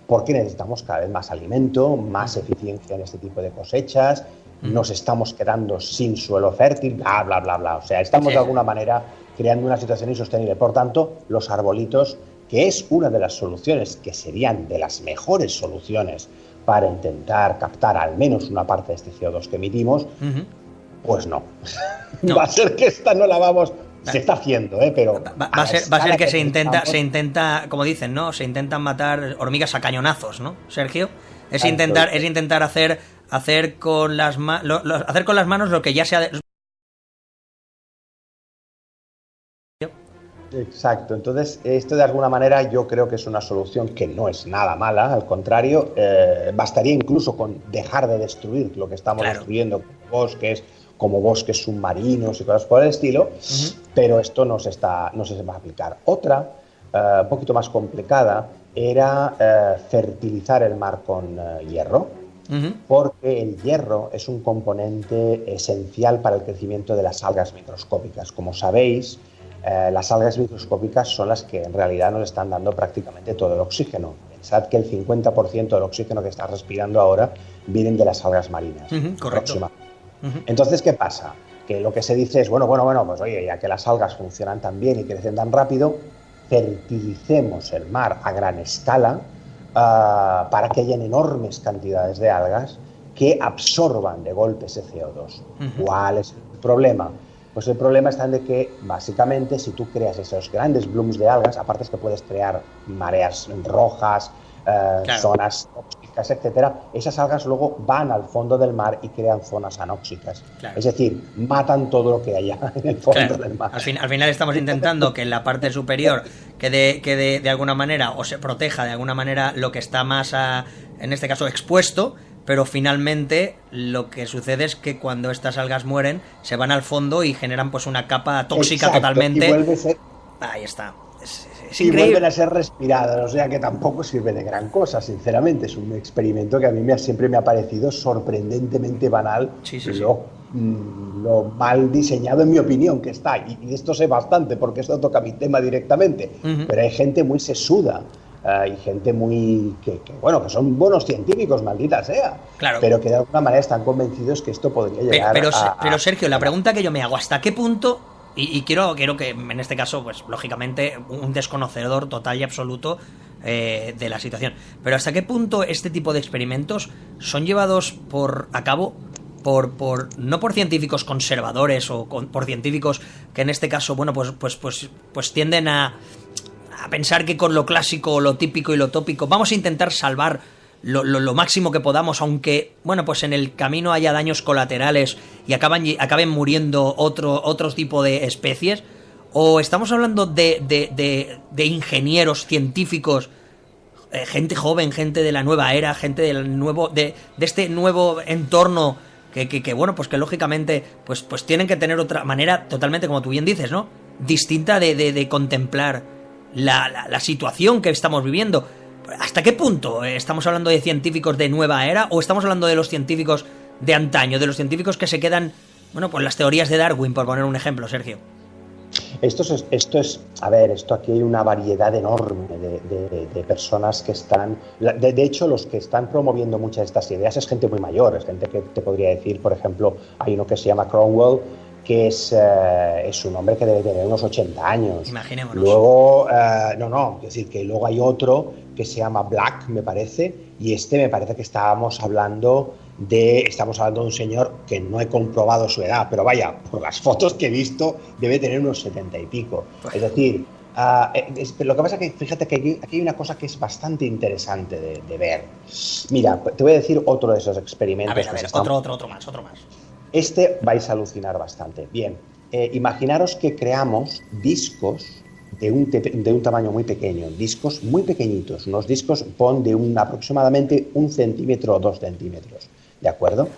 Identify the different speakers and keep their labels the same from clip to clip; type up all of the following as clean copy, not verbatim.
Speaker 1: porque necesitamos cada vez más alimento, más eficiencia en este tipo de cosechas, nos estamos quedando sin suelo fértil, bla, bla, bla, bla. O sea, estamos de alguna manera creando una situación insostenible. Por tanto, los arbolitos, que es una de las soluciones, que serían de las mejores soluciones para intentar captar al menos una parte de este CO2 que emitimos, pues no. Va a ser que esta no la vamos... Se está haciendo, pero...
Speaker 2: Va a ser que se intenta, como dicen, ¿no? Se intentan matar hormigas a cañonazos, ¿no, Sergio? Es intentar hacer con las manos lo que ya se ha...
Speaker 1: Exacto, entonces esto de alguna manera yo creo que es una solución que no es nada mala, al contrario, bastaría incluso con dejar de destruir lo que estamos destruyendo como bosques submarinos y cosas por el estilo, pero esto no se va a aplicar. Otra, un poquito más complicada, era fertilizar el mar con hierro, porque el hierro es un componente esencial para el crecimiento de las algas microscópicas. Como sabéis, las algas microscópicas son las que en realidad nos están dando prácticamente todo el oxígeno. Pensad que el 50% del oxígeno que estás respirando ahora vienen de las algas marinas.
Speaker 2: Correcto.
Speaker 1: Entonces, ¿qué pasa? Que lo que se dice es, bueno, pues oye, ya que las algas funcionan tan bien y crecen tan rápido, fertilicemos el mar a gran escala para que hayan enormes cantidades de algas que absorban de golpe ese CO2. ¿Cuál es el problema? Pues el problema está en de que, básicamente, si tú creas esos grandes blooms de algas, aparte es que puedes crear mareas rojas, zonas tóxicas, etcétera, esas algas luego van al fondo del mar y crean zonas anóxicas. Es decir, matan todo lo que haya en el fondo del mar.
Speaker 2: Al final estamos intentando que en la parte superior quede de alguna manera, o se proteja de alguna manera lo que está más, en este caso, expuesto, pero finalmente lo que sucede es que cuando estas algas mueren, se van al fondo y generan pues una capa tóxica. Exacto, totalmente.
Speaker 1: Y vuelve a ser...
Speaker 2: Ahí está. Es
Speaker 1: y vuelven a ser respiradas, o sea que tampoco sirve de gran cosa, sinceramente. Es un experimento que a mí siempre me ha parecido sorprendentemente banal. Lo mal diseñado, en mi opinión, que está. Y de esto sé bastante, porque esto toca mi tema directamente. Pero hay gente muy sesuda. Y gente muy que son buenos científicos, maldita sea, pero que de alguna manera están convencidos que esto podría llegar
Speaker 2: pero Sergio, la pregunta que yo me hago, ¿hasta qué punto? Y quiero que en este caso, pues lógicamente, un desconocedor total y absoluto de la situación, pero ¿hasta qué punto este tipo de experimentos son llevados a cabo no por científicos conservadores o por científicos que en este caso, pues tienden a pensar que con lo clásico, lo típico y lo tópico vamos a intentar salvar lo máximo que podamos, aunque pues en el camino haya daños colaterales y acaben muriendo otro tipo de especies? ¿O estamos hablando de ingenieros, científicos, gente joven, gente de la nueva era, gente de este nuevo entorno que lógicamente pues tienen que tener otra manera totalmente, como tú bien dices, ¿no?, distinta de contemplar la situación que estamos viviendo? ¿Hasta qué punto estamos hablando de científicos de nueva era o estamos hablando de los científicos de antaño, de los científicos que se quedan, pues las teorías de Darwin, por poner un ejemplo, Sergio?
Speaker 1: Esto aquí hay una variedad enorme de personas que están... De hecho, los que están promoviendo muchas de estas ideas es gente muy mayor, es gente que te podría decir, por ejemplo, hay uno que se llama Cromwell, que es un hombre que debe tener unos 80 años.
Speaker 2: Imaginémonos.
Speaker 1: Luego, es decir, que luego hay otro que se llama Black, me parece, y me parece que estamos hablando de un señor que no he comprobado su edad, pero vaya, por las fotos que he visto, debe tener unos 70 y pico. Es decir, lo que pasa es que, fíjate que aquí hay una cosa que es bastante interesante de ver. Mira, te voy a decir otro de esos experimentos.
Speaker 2: A ver, otro más.
Speaker 1: Vais a alucinar bastante. Bien, imaginaros que creamos discos de un tamaño muy pequeño, discos muy pequeñitos, unos discos de aproximadamente 1 centímetro o 2 centímetros, ¿de acuerdo?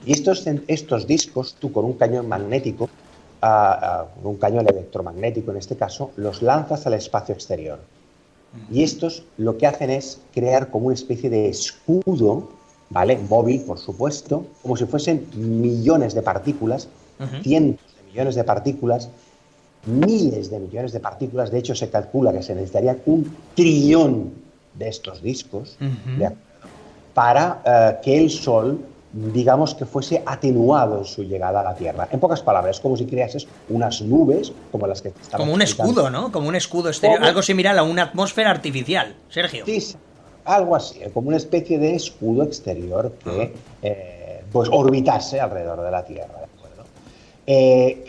Speaker 1: Y estos discos, tú con un cañón magnético, un cañón electromagnético en este caso, los lanzas al espacio exterior. Y estos lo que hacen es crear como una especie de escudo, ¿vale? Móvil, por supuesto, como si fuesen millones de partículas, cientos de millones de partículas, miles de millones de partículas. De hecho, se calcula que se necesitaría 1 trillón de estos discos, ¿de acuerdo?, para que el Sol, digamos, que fuese atenuado en su llegada a la Tierra. En pocas palabras, es como si creases unas nubes como las que estamos
Speaker 2: como un escudo, ¿no? Como un escudo exterior, algo similar a una atmósfera artificial, Sergio.
Speaker 1: Sí, algo así, como una especie de escudo exterior que pues orbitase alrededor de la Tierra, ¿de acuerdo?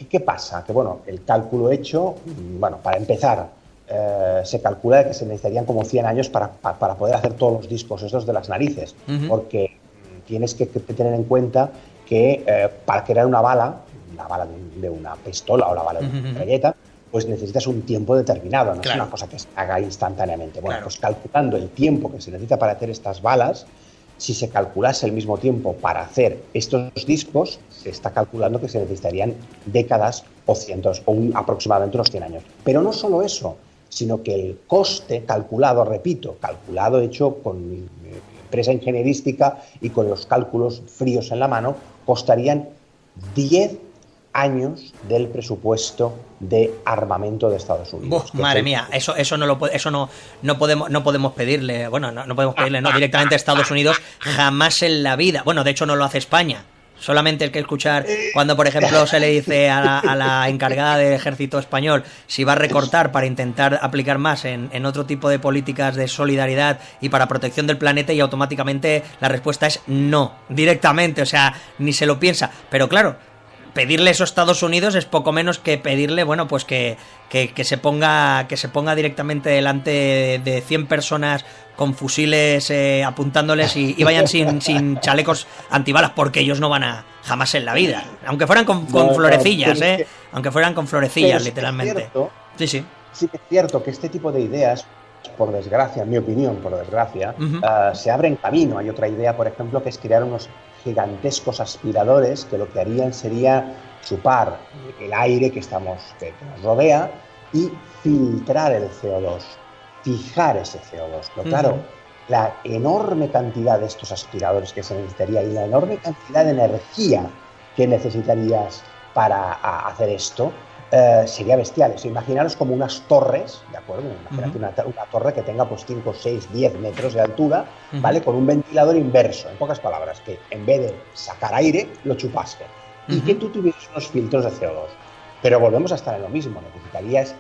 Speaker 1: ¿Qué pasa? Que bueno, el cálculo hecho, bueno, para empezar, se calcula que se necesitarían como 100 años para poder hacer todos los discos estos de las narices, porque tienes que tener en cuenta que para crear una bala de una pistola o la bala de una metralleta, pues necesitas un tiempo determinado, no es una cosa que se haga instantáneamente. Bueno, pues calculando el tiempo que se necesita para hacer estas balas, si se calculase el mismo tiempo para hacer estos discos, se está calculando que se necesitarían décadas o cientos, o aproximadamente unos 100 años. Pero no solo eso, sino que el coste calculado, repito, calculado, hecho con empresa ingenierística y con los cálculos fríos en la mano, costarían 10 años del presupuesto de armamento de Estados Unidos.
Speaker 2: Madre mía, eso no podemos pedirle, bueno, no podemos pedirle directamente a Estados Unidos jamás en la vida. Bueno, de hecho no lo hace España. Solamente hay que escuchar cuando, por ejemplo, se le dice a la encargada del ejército español si va a recortar para intentar aplicar más en otro tipo de políticas de solidaridad y para protección del planeta, y automáticamente la respuesta es no, directamente, o sea, ni se lo piensa. Pero claro, pedirle eso a Estados Unidos es poco menos que pedirle, bueno, pues que se ponga directamente delante de 100 personas con fusiles apuntándoles y vayan sin chalecos antibalas, porque ellos no van a jamás en la vida, aunque fueran con florecillas, aunque fueran con florecillas, literalmente.
Speaker 1: Cierto,
Speaker 2: sí
Speaker 1: que es cierto que este tipo de ideas, por desgracia, en mi opinión, se abren camino. Hay otra idea, por ejemplo, que es crear unos gigantescos aspiradores que lo que harían sería chupar el aire que nos rodea y filtrar el CO2, fijar ese CO2. Pero claro, la enorme cantidad de estos aspiradores que se necesitaría y la enorme cantidad de energía que necesitarías para hacer esto sería bestial. O sea, imaginaros como unas torres, ¿de acuerdo? Imagínate una torre que tenga pues 5, 6, 10 metros de altura, ¿vale? Con un ventilador inverso, en pocas palabras, que en vez de sacar aire, lo chupaste. Y que tú tuvieras unos filtros de CO2. Pero volvemos a estar en lo mismo, necesitarías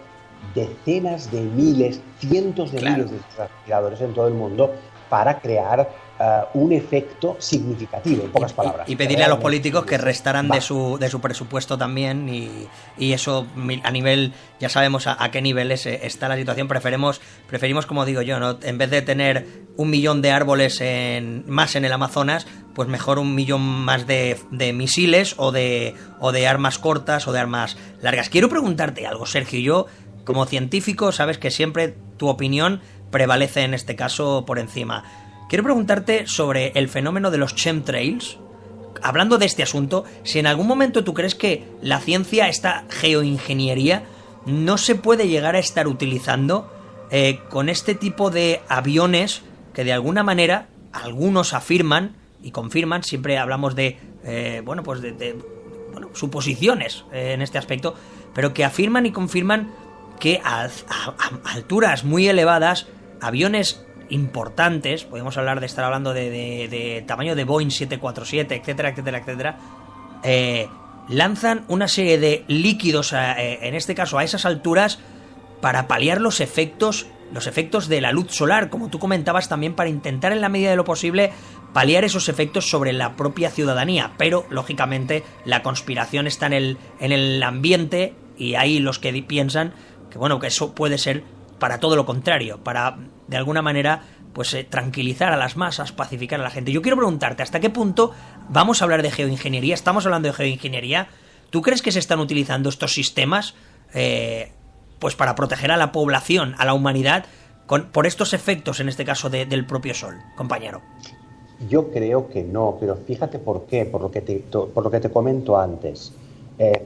Speaker 1: decenas de miles, cientos de miles de estos aspiradores en todo el mundo para crear un efecto significativo, en pocas palabras.
Speaker 2: Y pedirle a los políticos que restaran de su presupuesto también, y eso a nivel, ya sabemos a qué niveles está la situación. Preferimos, como digo yo, ¿no? En vez de tener 1 millón de árboles más en el Amazonas, pues mejor 1 millón más de misiles o de armas cortas o de armas largas. Quiero preguntarte algo, Sergio. Yo, como científico, sabes que siempre tu opinión prevalece en este caso por encima. Quiero preguntarte sobre el fenómeno de los chemtrails. Hablando de este asunto, si en algún momento tú crees que la ciencia, esta geoingeniería, no se puede llegar a estar utilizando con este tipo de aviones que de alguna manera algunos afirman y confirman, siempre hablamos de suposiciones en este aspecto, pero que afirman y confirman que a alturas muy elevadas, aviones importantes, podemos estar hablando de tamaño de Boeing 747, etcétera, etcétera, etcétera, lanzan una serie de líquidos, en este caso a esas alturas, para paliar los efectos de la luz solar, como tú comentabas también, para intentar en la medida de lo posible paliar esos efectos sobre la propia ciudadanía. Pero lógicamente la conspiración está en el ambiente, y hay los que piensan que eso puede ser para todo lo contrario, para de alguna manera pues tranquilizar a las masas, pacificar a la gente. Yo quiero preguntarte, ¿hasta qué punto vamos a hablar de geoingeniería? Estamos hablando de geoingeniería. ¿Tú crees que se están utilizando estos sistemas pues para proteger a la población, a la humanidad, por estos efectos, en este caso del propio Sol, compañero?
Speaker 1: Yo creo que no, pero fíjate por qué, por lo que te comento antes.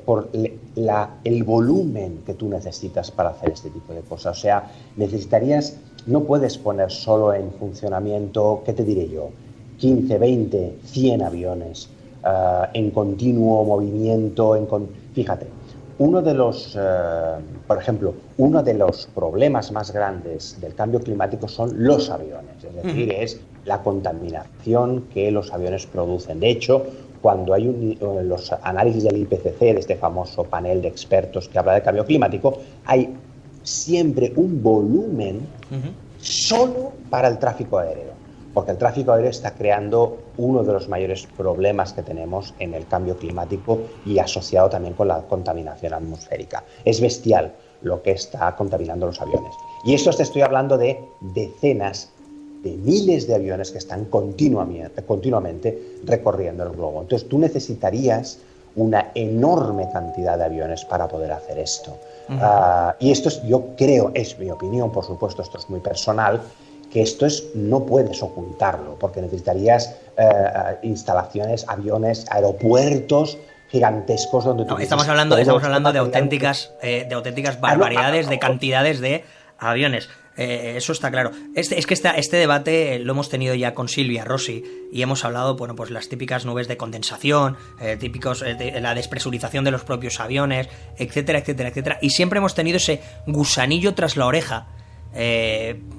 Speaker 1: Por el volumen que tú necesitas para hacer este tipo de cosas. O sea, no puedes poner solo en funcionamiento, ¿qué te diré yo? 15, 20, 100 aviones en continuo movimiento. Fíjate, por ejemplo, uno de los problemas más grandes del cambio climático son los aviones, es decir, es la contaminación que los aviones producen. De hecho, cuando hay los análisis del IPCC, de este famoso panel de expertos que habla del cambio climático, hay siempre un volumen solo para el tráfico aéreo, porque el tráfico aéreo está creando uno de los mayores problemas que tenemos en el cambio climático y asociado también con la contaminación atmosférica. Es bestial lo que está contaminando los aviones. Y esto te estoy hablando de decenas de miles de aviones que están continuamente recorriendo el globo. Entonces tú necesitarías una enorme cantidad de aviones para poder hacer esto. Y esto es, yo creo, es mi opinión, por supuesto, esto es muy personal, que esto no puedes ocultarlo, porque necesitarías instalaciones, aviones, aeropuertos gigantescos donde tú...
Speaker 2: Estamos hablando de auténticas barbaridades, de cantidades de aviones. Eso está claro. Es que este debate lo hemos tenido ya con Silvia Rossi y hemos hablado, bueno, pues las típicas nubes de condensación, la despresurización de los propios aviones, etcétera, etcétera, etcétera. Y siempre hemos tenido ese gusanillo tras la oreja.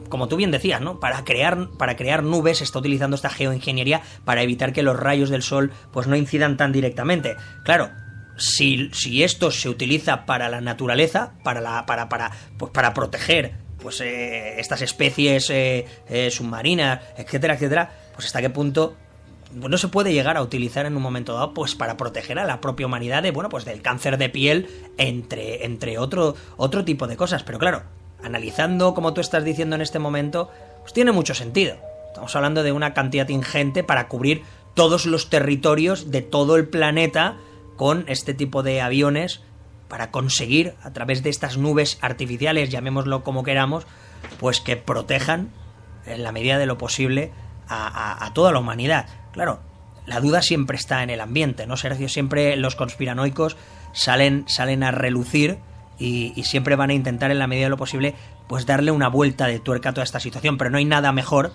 Speaker 2: Como tú bien decías, ¿no? Para crear nubes se está utilizando esta geoingeniería para evitar que los rayos del sol pues no incidan tan directamente. Claro, si esto se utiliza para la naturaleza, para proteger pues estas especies submarinas, etcétera, etcétera, pues hasta qué punto no se puede llegar a utilizar en un momento dado pues para proteger a la propia humanidad de, bueno, pues del cáncer de piel, entre otro tipo de cosas. Pero claro, analizando como tú estás diciendo en este momento, pues tiene mucho sentido. Estamos hablando de una cantidad ingente para cubrir todos los territorios de todo el planeta con este tipo de aviones, para conseguir, a través de estas nubes artificiales, llamémoslo como queramos, pues que protejan en la medida de lo posible a toda la humanidad. Claro, la duda siempre está en el ambiente, ¿no, Sergio? Siempre los conspiranoicos salen a relucir y siempre van a intentar en la medida de lo posible pues darle una vuelta de tuerca a toda esta situación, pero no hay nada mejor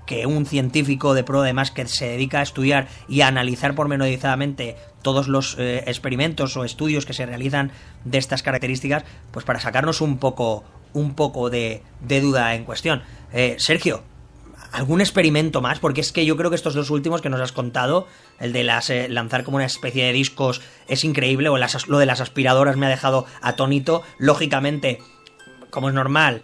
Speaker 2: que un científico de pro además que se dedica a estudiar y a analizar pormenorizadamente todos los experimentos o estudios que se realizan de estas características, pues para sacarnos un poco de duda en cuestión. Sergio, ¿algún experimento más? Porque es que yo creo que estos dos últimos que nos has contado, el de lanzar como una especie de discos, es increíble, o lo de las aspiradoras me ha dejado atónito. Lógicamente, como es normal,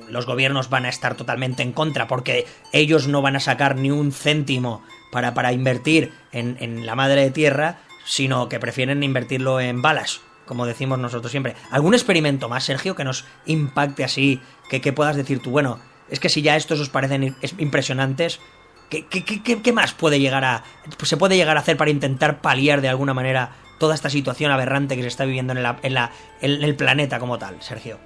Speaker 2: los gobiernos van a estar totalmente en contra porque ellos no van a sacar ni un céntimo para invertir en la madre tierra, sino que prefieren invertirlo en balas, como decimos nosotros siempre. ¿Algún experimento más, Sergio, que nos impacte así, que puedas decir tú, bueno, es que si ya estos os parecen impresionantes, ¿qué más se puede llegar a hacer para intentar paliar de alguna manera toda esta situación aberrante que se está viviendo en el planeta como tal, Sergio?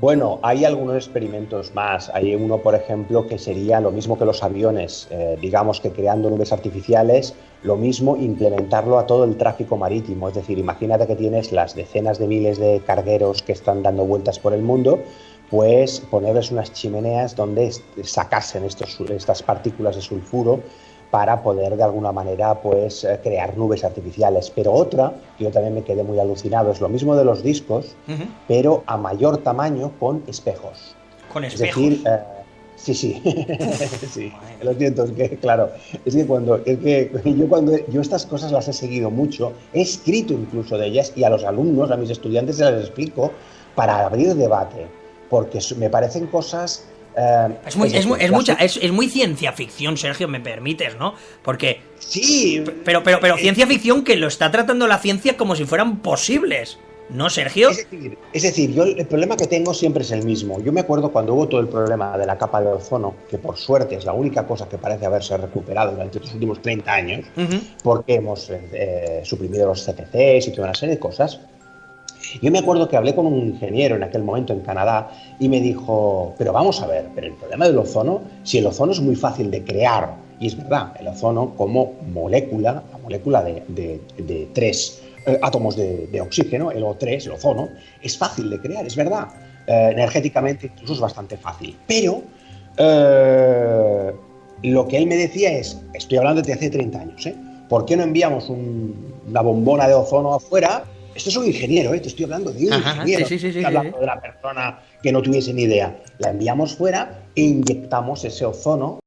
Speaker 1: Bueno, hay algunos experimentos más. Hay uno, por ejemplo, que sería lo mismo que los aviones, digamos que creando nubes artificiales, lo mismo implementarlo a todo el tráfico marítimo. Es decir, imagínate que tienes las decenas de miles de cargueros que están dando vueltas por el mundo, pues ponerles unas chimeneas donde sacasen estas partículas de sulfuro para poder de alguna manera pues crear nubes artificiales. Pero otra, que yo también me quedé muy alucinado, es lo mismo de los discos, pero a mayor tamaño con espejos.
Speaker 2: ¿Con espejos?
Speaker 1: Es decir, sí. Sí, lo siento, es que claro, yo estas cosas las he seguido mucho, he escrito incluso de ellas y a los alumnos, a mis estudiantes se las explico para abrir debate, porque me parecen cosas...
Speaker 2: Es muy ciencia ficción, Sergio, me permites, ¿no? Porque...
Speaker 1: Sí.
Speaker 2: Pero ciencia ficción que lo está tratando la ciencia como si fueran posibles, ¿no, Sergio?
Speaker 1: Es decir, yo el problema que tengo siempre es el mismo. Yo me acuerdo cuando hubo todo el problema de la capa de ozono, que por suerte es la única cosa que parece haberse recuperado durante los últimos 30 años, porque hemos suprimido los CFCs y toda una serie de cosas. Yo me acuerdo que hablé con un ingeniero en aquel momento en Canadá y me dijo, pero vamos a ver, pero el problema del ozono, si el ozono es muy fácil de crear, y es verdad, el ozono como molécula, la molécula de 3 átomos de oxígeno, el O3, el ozono, es fácil de crear, es verdad, energéticamente incluso es bastante fácil, pero lo que él me decía es, estoy hablando de hace 30 años, ¿por qué no enviamos una bombona de ozono afuera Esto es un ingeniero, te estoy hablando de un ingeniero.
Speaker 2: Sí,
Speaker 1: estoy hablando de una persona que no tuviese ni idea. La enviamos fuera e inyectamos ese ozono